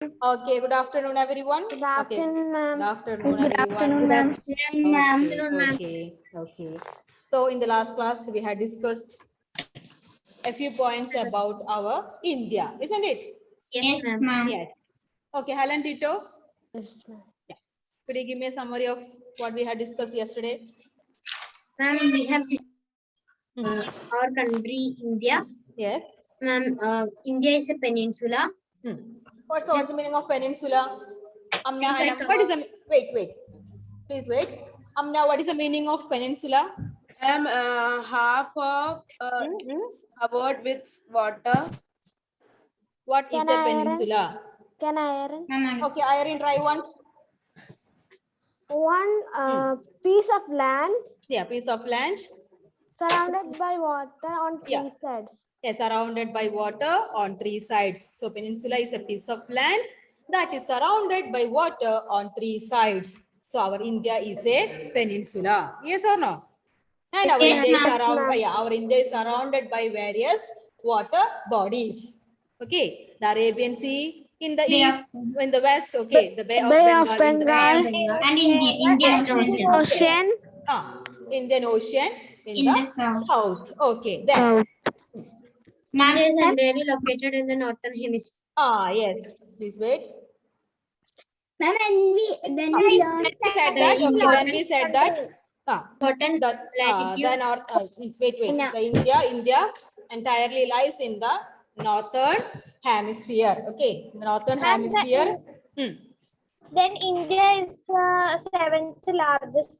Okay, good afternoon, everyone. Good afternoon, ma'am. Good afternoon, Good everyone. afternoon, ma'am. Okay. So in the last class, we had discussed a few points about our India, isn't it? Yes, ma'am. Yes. Okay, Helen Tito, Yes, ma'am. could you give me a summary of what we had discussed yesterday? Ma'am, we have our country, India. Yes. Ma'am, India is a peninsula. What's the meaning of peninsula? Amna, Things like, what is the wait? Please wait. Amna, what is the meaning of peninsula? Half of covered with water. What is Can the I iron? peninsula? Can I iron? Ma'am, Okay, Irene, try once. One piece of land Yeah, piece of land. surrounded by water on Yeah. three sides. Yes, surrounded by water on three sides. So peninsula is a piece of land that is surrounded by water on three sides. So our India is a peninsula. Yes or no? And our Yes, India is ma'am. our India is surrounded by various water bodies. Okay, the Arabian Sea in the Bay of- east, in the west. Okay, the Bay of Bay Bengal, of in the Bengal, and Indian Ocean. Ocean, Indian Ocean in In the the south. south. Okay, then. India is entirely located in the northern hemisphere. Yes. Please wait. Ma'am, then We said that. Okay, then we said that. Important That latitude. then our wait. No. The India entirely lies in the northern hemisphere. Okay, northern hemisphere. Then India is the seventh largest.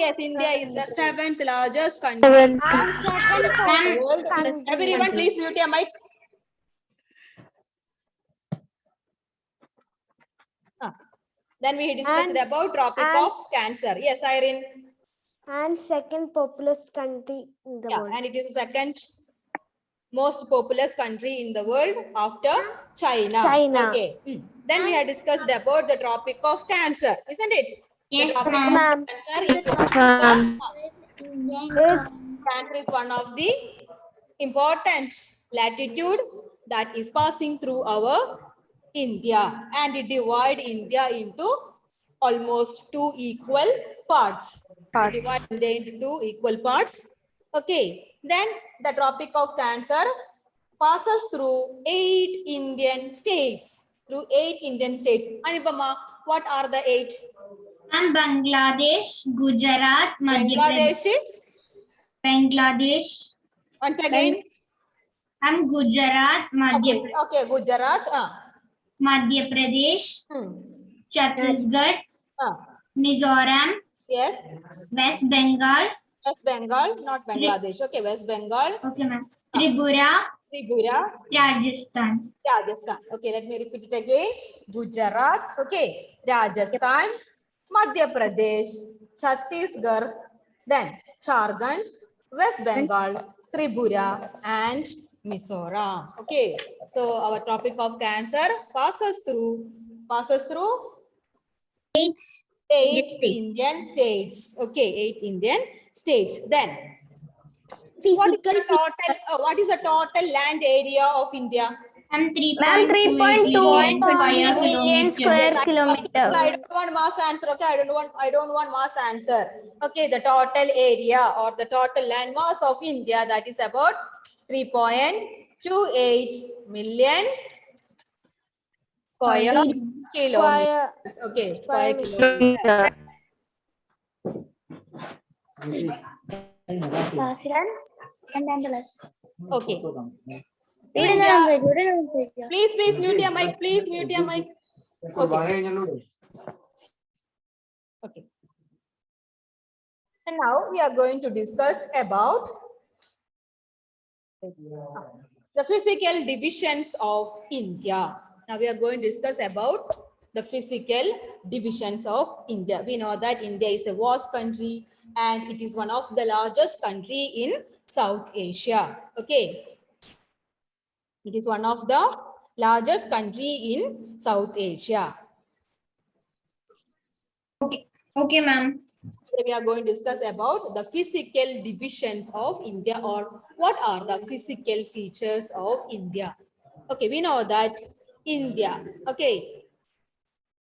Yes, India is the seventh largest country in and second the for world. country. Everyone, please mute your mic. Then we discussed And- about Tropic and- of Cancer. Yes, Irene. and second populous country in the Yeah, world. and it is the second most populous country in the world after China. China. Okay. Then we had discussed about the Tropic of Cancer, isn't it? Yes, the Tropic ma'am. Ma'am. of Cancer is one of Cancer is one of the important latitude that is passing through our India, and it divide India into almost two equal parts. Divide India into two equal parts. Okay. Then the Tropic of Cancer passes through 8 Indian states. Anupama, what are the 8? And Bangladesh, Gujarat, Madhya Pradesh. Bangladesh. Once again. And Gujarat, Okay, Gujarat. Madhya Pradesh, Chhattisgarh, Mizoram, Yes. West Bengal. West Bengal, not Bangladesh. Okay, West Bengal. Okay, ma'am. Tripura, Rajasthan. Okay, let me repeat it again. Gujarat. Okay, Rajasthan, Madhya Pradesh, Chhattisgarh, then Jharkhand, West Bengal, Tripura, and Mizoram. Okay, so our topic of Cancer passes through 8 Indian states. Okay, 8 Indian states. Then what is the total land area of India? And 3.2 million square kilometer. I don't want mass answer. Okay, I don't want mass answer. Okay, the total area or the total land mass of India, that is about 3.28 million square kilometers. Okay, square kilometers. Okay. India, please mute your mic. Please mute your mic. Okay. Okay. And now we are going to discuss about the physical divisions of India. Now we are going to discuss about the physical divisions of India. We know that India is a vast country and it is one of the largest country in South Asia. Okay. It is one of the largest country in South Asia. Okay, ma'am. We are going to discuss about the physical divisions of India, or what are the physical features of India. Okay, we know that India, okay,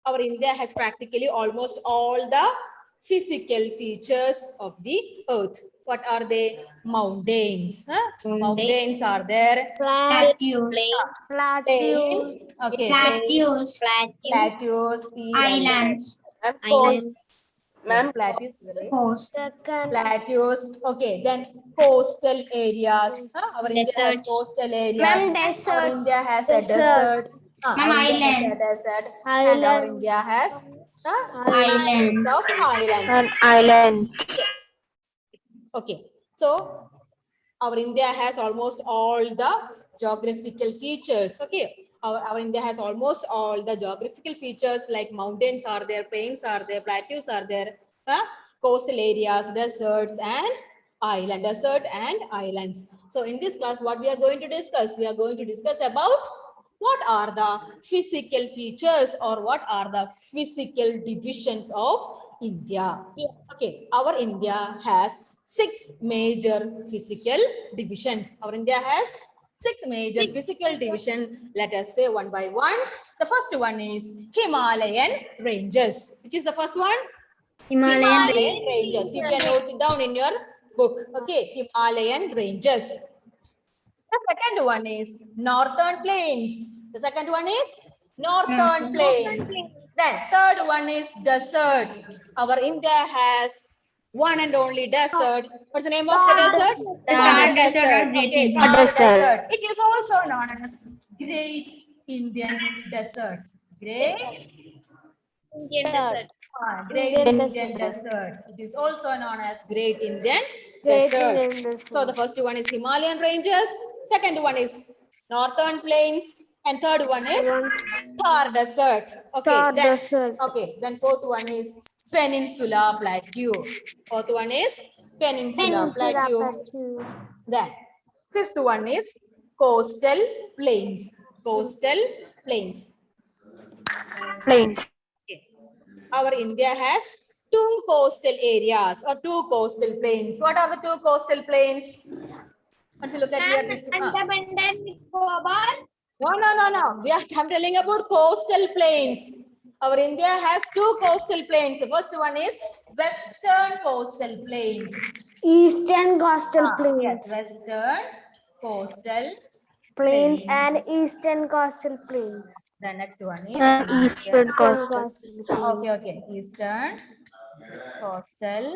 our India has practically almost all the physical features of the earth. What are they? Mountains. Mountains are there. Plateaus. Plains. Okay. Plains, plateaus, Islands. And Islands. ma'am, plateaus. Coast. Second. Plateaus. Okay. Then coastal areas. Our India has Deserts. coastal areas. Ma'am, Our desert. India has a Desert. desert. Ma'am, Our India has a island. desert. And our Island. India has Island. groups of islands. An island. Yes. Okay. So our India has almost all the geographical features. Okay. Our India has almost all the geographical features like mountains are there, plains are there, plateaus are there, coastal areas, deserts and island, desert and islands. So in this class, what we are going to discuss? We are going to discuss about what are the physical features or what are the physical divisions of India. Okay, our India has 6 major physical divisions. Our India has 6 major physical division. Let us say one by one. The first one is Himalayan ranges. Which is the first one? Himalayan Ranges. You can note it down in your book. Okay, Himalayan ranges. The second one is Northern Plains. The second one is Northern Plains. Then third one is desert. Our India has one and only desert. What's the name of the desert? Thar Desert. Desert. Okay, Thar Desert. It is also known as Great Indian Desert. Great Indian desert. Great Indian Indian Desert. Desert. It is also known as Great Indian Great Desert. Indian Desert. So the first one is Himalayan ranges, second one is Northern Plains, and third one is Thar Desert. Okay, Thar then Desert. okay, then fourth one is Peninsula Plateau. Fourth one is Peninsula Plateau. Then fifth one is Coastal Plains. Coastal Plains. Plains. Our India has 2 coastal areas or 2 coastal plains. What are the 2 coastal plains? Once you look at here, this, Andaman and Nicobar. No. I'm telling about coastal plains. Our India has 2 coastal plains. The first one is Western Coastal Plains. Eastern Coastal Plains. Yes, Western Coastal Plains Plains. and Eastern Coastal Plains. The next one is Eastern Coastal Plains. Okay. Eastern Coastal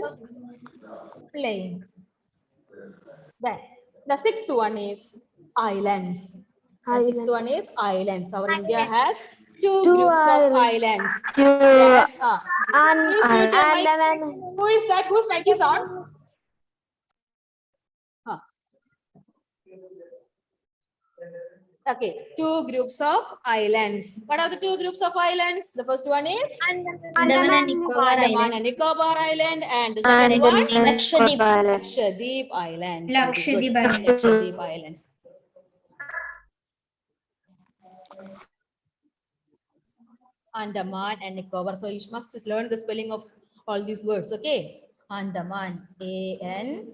Plain. Then the sixth one is islands. The sixth one is islands. Our India has 2 groups of islands. Yes. Please mute your mic. Who is that? Whose mic is on? Okay, 2 groups of islands. What are the 2 groups of islands? The first one is Andaman and Nicobar Andaman and Islands. Nicobar Island, and the second one Lakshadweep. Lakshadweep Islands. Lakshadweep Islands. Lakshadweep Islands. Andaman and Nicobar. So you must just learn the spelling of all these words. Okay, Andaman, D-A-M-A-N,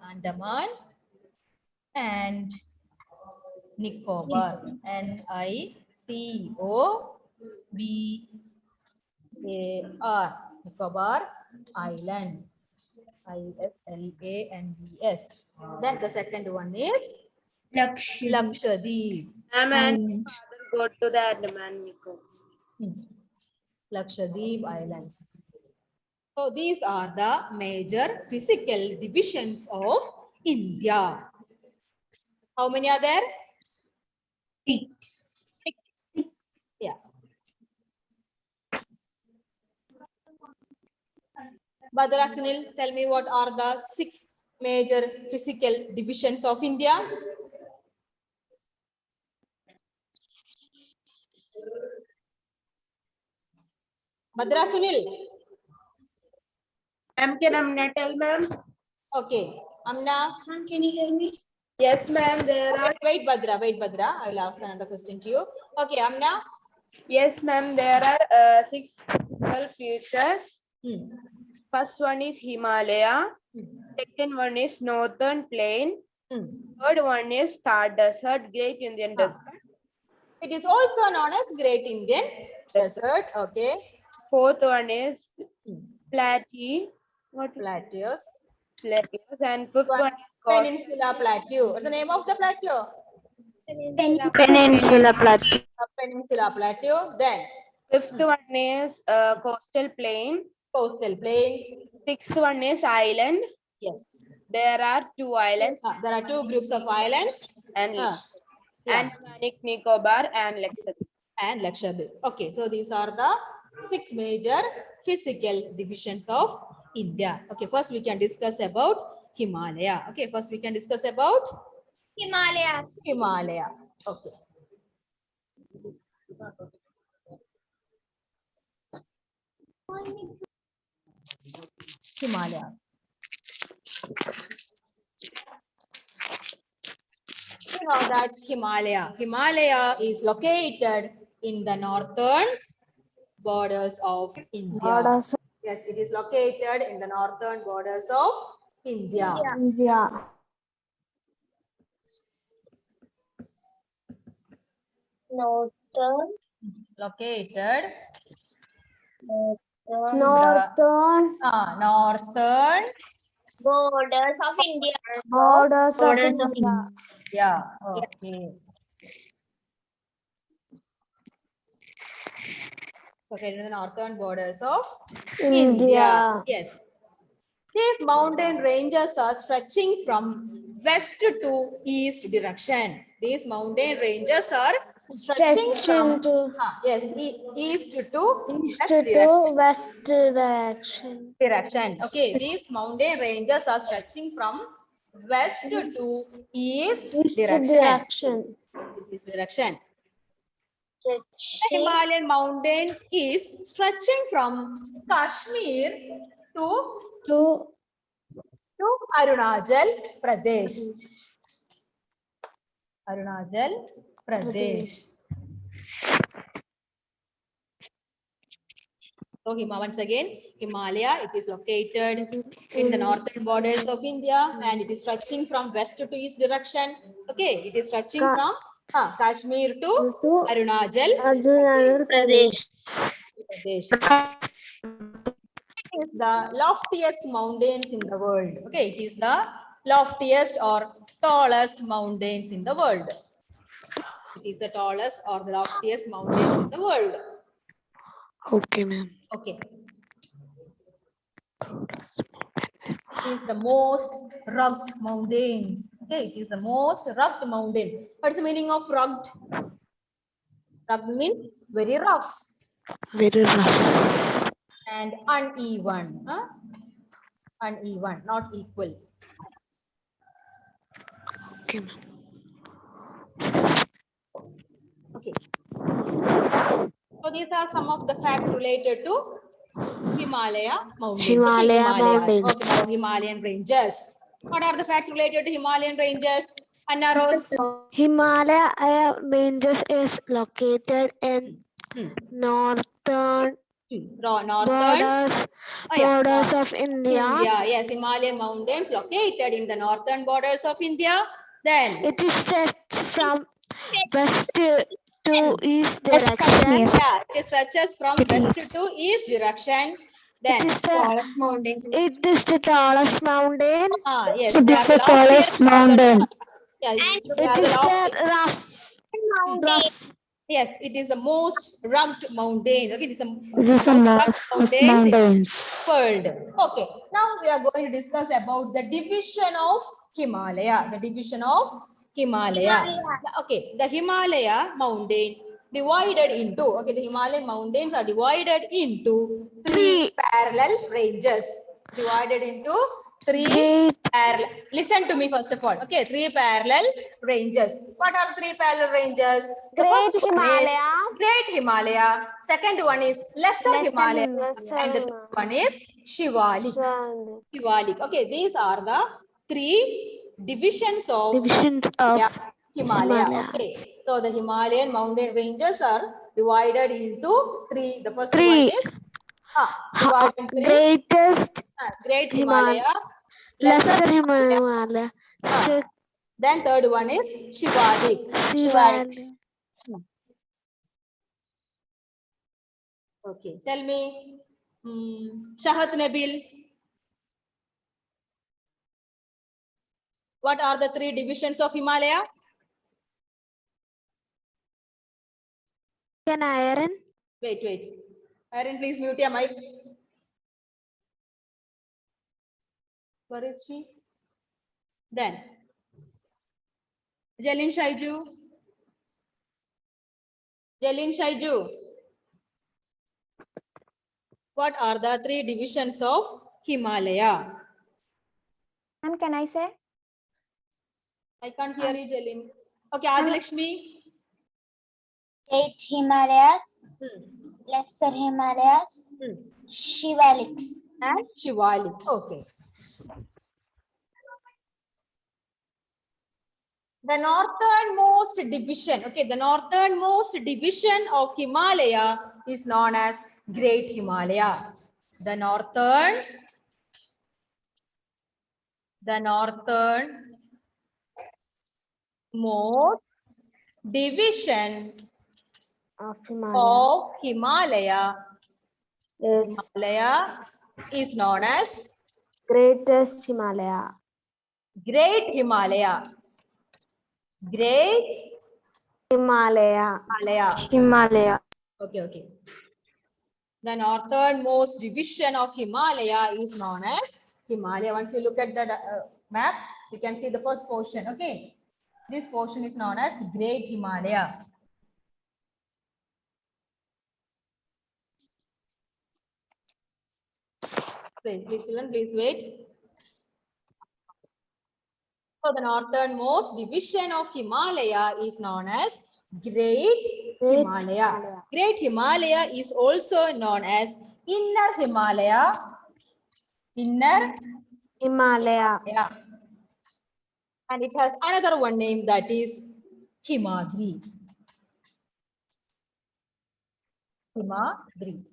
Andaman, and Nicobar, N-I-C-O-B-A-R, Nicobar Island, I-S-L-A-N-D-S. Then the second one is Lakshadweep. ma'am and go to the Andaman Nicobar. Lakshadweep Islands. So these are the major physical divisions of India. How many are there? 6. Yeah. Badra, Sunil, tell me what are the 6 major physical divisions of India? Badra, Sunil. Ma'am, can Amna tell ma'am? Okay. Amna. Ma'am, can you hear me? Yes, ma'am. There are. Wait, Badra. I will ask another question to you. Okay, Amna. Yes, ma'am. There are 6 physical features. Hmm. First one is Himalaya. Second one is Northern Plain. Hmm. Third one is Thar Desert, Great Indian Desert. It is also known as Great Indian Desert. Okay. Fourth one is plateau. What is Plateaus. plateaus? And fifth One one is coast. Peninsula Plateau. What's the name of the plateau? Peninsula Plateau. Peninsula Plateau. Then Fifth one is coastal plain. coastal plains. Sixth one is island. Yes. There are 2 islands There are 2 groups of islands. and Yeah. Andaman Nicobar and Lakshadweep. And Lakshadweep. Okay, so these are the 6 major physical divisions of India. Okay, first we can discuss about Himalaya. Okay, first we can discuss about Himalayas. Himalaya. Okay. Himalaya. You know that Himalaya is located in the northern borders of India. Borders Yes, it is located in the northern borders of India. India. Northern. Located Northern northern Borders of India. borders of Borders of India. Yeah, okay. Located in the northern borders of India. Yes. These mountain ranges are stretching from west to east direction. These mountain ranges are stretching from yes, east to East west to direction. west direction. Okay, these mountain ranges are stretching from west to east East direction. direction. This direction. The Himalayan mountain is stretching from Kashmir to Arunachal Pradesh. Arunachal Pradesh. So once again, Himalaya, it is located in the northern borders of India and it is stretching from west to east direction. Okay, it is stretching from Kashmir to Arunachal Pradesh. Pradesh. It is the loftiest mountains in the world. Okay, it is the loftiest or tallest mountains in the world. It is the tallest or the loftiest mountains in the world. Okay, ma'am. Okay. It is the most rugged mountain. Okay, it is the most rugged mountain. What's the meaning of rugged? Rugged means very rough. Very rough. And uneven. Uneven, not equal. Okay, ma'am. Okay. So these are some of the facts related to Himalaya mountains. Himalaya mountains. Okay, now Himalayan ranges. What are the facts related to Himalayan ranges? Anna Rose. Himalaya ranges is located in northern borders of India. Yes, Himalayan mountains located in the northern borders of India. Then It is stretched from west to east direction. yeah, it stretches from west to east direction. Then Tallest mountains. It is the tallest mountain. yes, It they is are the tallest mountain. Yeah, It they are is the the rough. yes, it is the most rugged mountain. Okay, it is the This is the most mountains. world. Okay, now we are going to discuss about the division of Himalaya. The division of Himalaya. Okay, the Himalaya mountain divided into, okay, the Himalayan mountains are divided into three parallel ranges. Divided into three parallel. Listen to me first of all. Okay, three parallel ranges. What are three parallel ranges? The Great first one is Himalaya. Great Himalaya. Second one is Lesser Himalaya. And the third one is Shivalik. Shivalik. Okay, these are the three divisions of Himalaya. Okay, so the Himalayan mountain ranges are divided into three. The first one is divided into three. Greatest Great Himalaya, Lesser Himalaya. Then third one is Shivalik. Shivalik. Okay, tell me, Shahat Nabil. What are the 3 divisions of Himalaya? Can iron? Wait. Aaron, please mute your mic. Where is she? Then, Jalin Shaiju. What are the 3 divisions of Himalaya? Ma'am, can I say? I can't hear you, Jalin. Okay, Adilakshmi. Great Himalayas, Hmm. Lesser Himalayas, Shivaliks. And Shivalik. Okay. The northernmost division, okay, the northernmost division of Himalaya is known as Great Himalaya. The northernmost division Of Himalaya. Yes. Himalaya is known as Greatest Himalaya. Great Himalaya. Great Himalaya. Himalaya. Himalaya. Okay. The northernmost division of Himalaya is known as Himalaya. Once you look at the map, you can see the first portion. Okay. This portion is known as Great Himalaya. Please, children, please wait. So the northernmost division of Himalaya is known as Great Himalaya. Great Himalaya is also known as Inner Himalaya. Inner Himalaya. Himalaya. And it has another one name, that is Himadri. Himadri.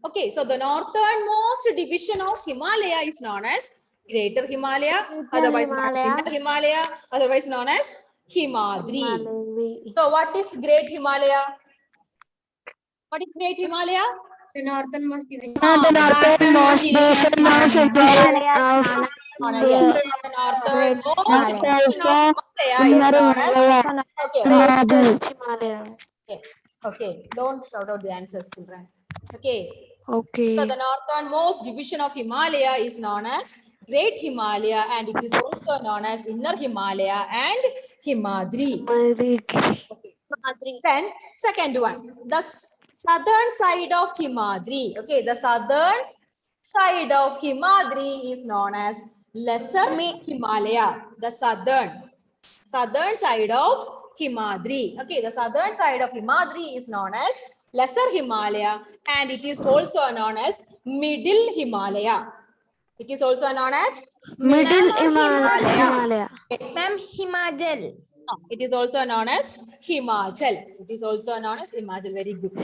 Okay, so the northernmost division of Himalaya is known as Greater Himalaya, otherwise known as Inner Himalaya, otherwise known as Himadri. Himalaya. So what is Great Himalaya? What is Great Himalaya? The northernmost division. The northernmost division of Himalaya. Yes, the northernmost division of Himalaya is known as Greatest Himalaya. Okay. Don't shout out the answers, children. Okay. Okay. So the northernmost division of Himalaya is known as Great Himalaya, and it is also known as Inner Himalaya and Himadri. Then second one, the southern side of Himadri. Okay, the southern side of Himadri is known as Lesser Himalaya. The southern side of Himadri. Okay, the southern side of Himadri is known as Lesser Himalaya, and it is also known as Middle Himalaya. It is also known as Middle Himalaya. Ma'am, Himachal. It is also known as Himachal. It is also known as Himachal. Very good.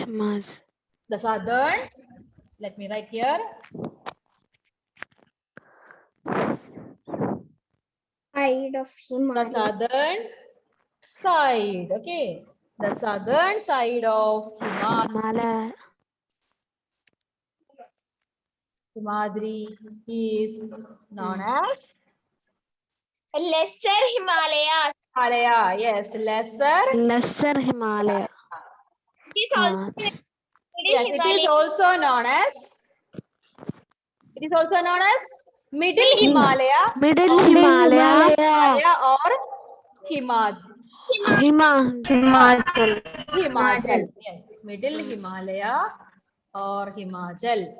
The southern, let me write here. Side of The Himalaya. southern side. Okay. The southern side of Himadri is known as Lesser Himalayas. Himalaya. Yes, lesser Himalaya. It is also Yes, it is also known as Middle Himalaya. Middle Himalaya. Or Himachal. Himachal. Yes, Middle Himalaya or Himachal.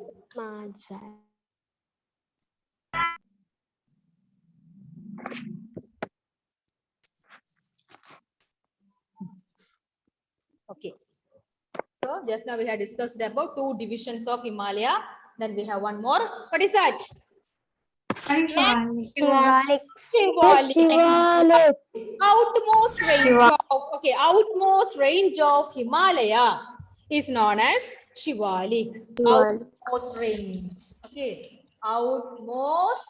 Okay. So just now we have discussed about 2 divisions of Himalaya. Then we have one more. What is that? Shivalik. Outmost range of Himalaya is known as Shivalik. Outmost range. Okay. Outmost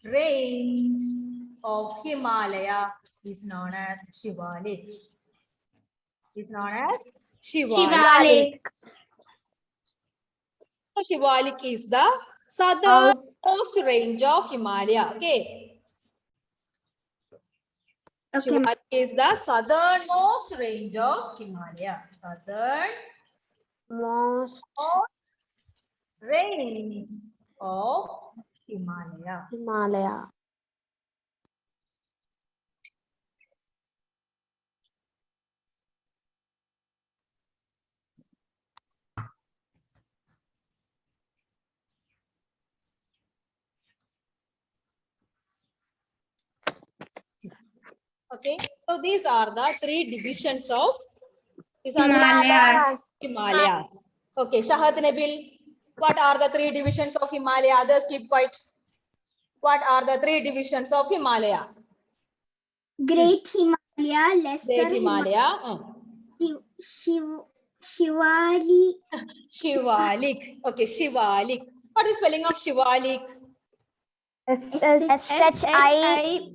range of Himalaya is known as Shivalik. is known as Shivalik. So Shivalik is the southernmost range of Himalaya. Okay. Shivalik is the southernmost range of Himalaya. Southernmost Most range of Himalaya. Himalaya. Okay. So these are the three divisions of Himalayas. Okay. Shahad Nabil, what are the three divisions of Himalaya? Others keep quiet. What are the three divisions of Himalaya? Great Himalaya, Lesser Great Himalaya. Shivalik, Shivalik. Okay, Shivalik. What is spelling of Shivalik? SHIWALIK.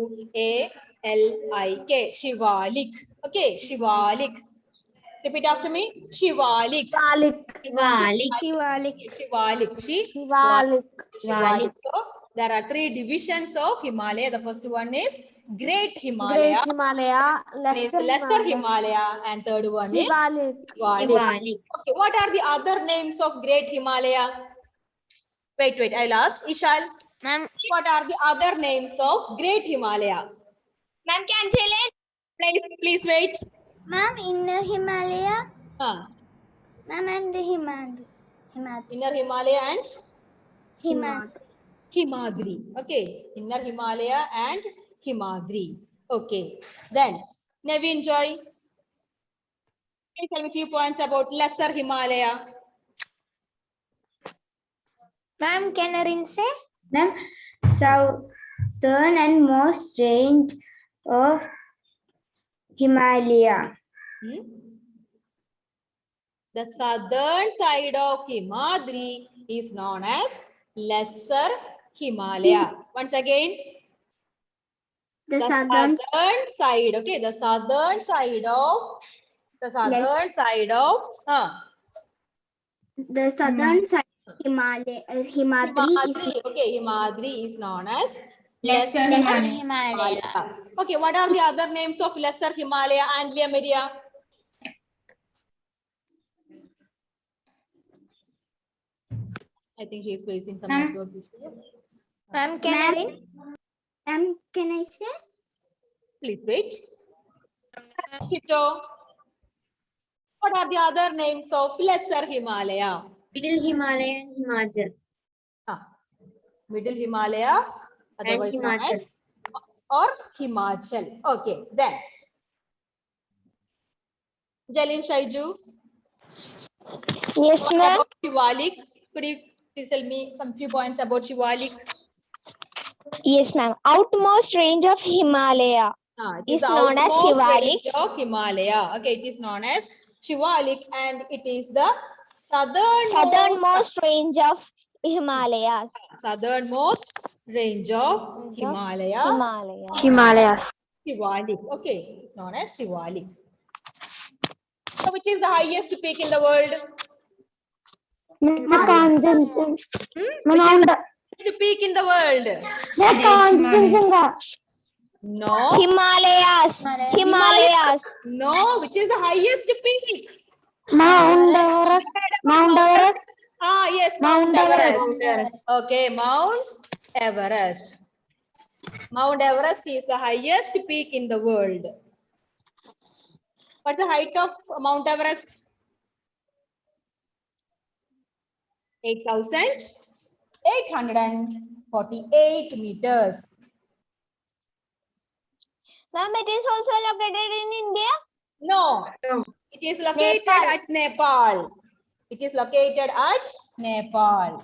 Okay, SHIWALIK. Shivalik. Okay, Shivalik. Repeat after me. Shivalik. Shivalik. Shivalik. Shivalik. So there are three divisions of Himalaya. The first one is Great Himalaya. Great Himalaya, One is Lesser Himalaya, and third one is Shivalik. Shivalik. Okay, what are the other names of Great Himalaya? Wait, I'll ask. Ishal, Ma'am, what are the other names of Great Himalaya? ma'am, cancel it. Please wait. Ma'am, Inner Himalaya, Huh. Ma'am, and Himadri. Inner Himalaya and Himadri. Himadri. Okay, Inner Himalaya and Himadri. Okay, then Naveen Joy, please tell me a few points about Lesser Himalaya. Ma'am, can I say? Ma'am, southern and most range of Himalaya. The southern side of Himadri is known as Lesser Himalaya. Once again, The the southern southern side. Okay, the southern side of side Himalaya, Himadri is Himadri. Okay, Himadri is known as Lesser Himalaya. Okay, what are the other names of Lesser Himalaya and Maria? I think she is facing some network issue. Ma'am, can I say? Please wait. Chito, what are the other names of Lesser Himalaya? Middle Himalaya and Himachal. Middle Himalaya, otherwise known as, or Himachal. Okay, then. Jalin Shaiju, Yes, what ma'am. about Shivalik? Could you please tell me some few points about Shivalik? Yes, ma'am. Outmost range of Himalaya It is is the known as outmost range Shivalik. of Himalaya. Okay, it is known as Shivalik, and it is the southernmost Range of Himalayas. range of Himalaya. Himalaya. Shivalik. Okay, it's known as Shivalik. So, which is the highest peak in the world? Which is the highest peak in the world? No. Himalayas. No, which is the highest peak? Mount Everest. Yes, Mount Everest. Okay, Mount Everest. Mount Everest is the highest peak in the world. What's the height of Mount Everest? 8,848 meters. Ma'am, it is also located in India. No, it is located at Nepal. It is located at Nepal.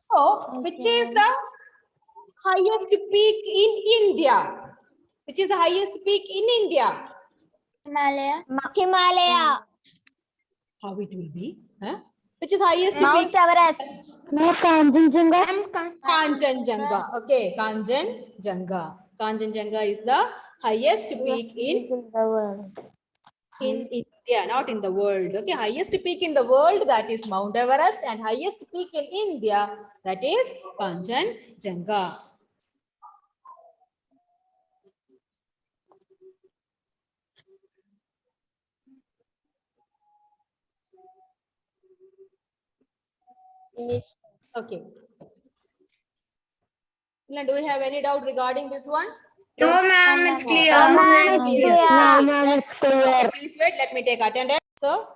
So, which is the highest peak in India? Which is the highest peak in India? Himalaya. How it will be? Huh? Which is highest Mount peak? Everest. Kanchenjunga. Kanchenjunga. Okay, Kanchenjunga. Kanchenjunga is the highest peak in India, not in the world. Okay, highest peak in the world, that is Mount Everest, and highest peak in India, that is Kanchenjunga. Okay. Do we have any doubt regarding this one? No, ma'am, it's clear. Okay, please wait, let me take attendance. So,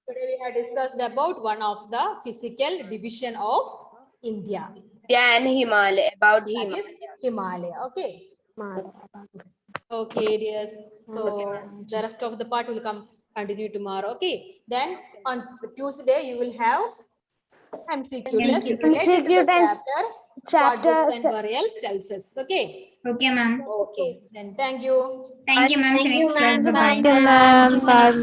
today we have discussed about one of the physical division of India. And Himalaya, about That Himalaya. is Himalaya. Okay. Okay, dears. So the rest of the part will continue tomorrow. Okay. Then on Tuesday you will have MCQ test related to the chapter what books and burials tells us. Okay. Okay, ma'am. Okay. Then thank you. Thank you, ma'am. Thank you, ma'am. Bye-bye. Ma'am.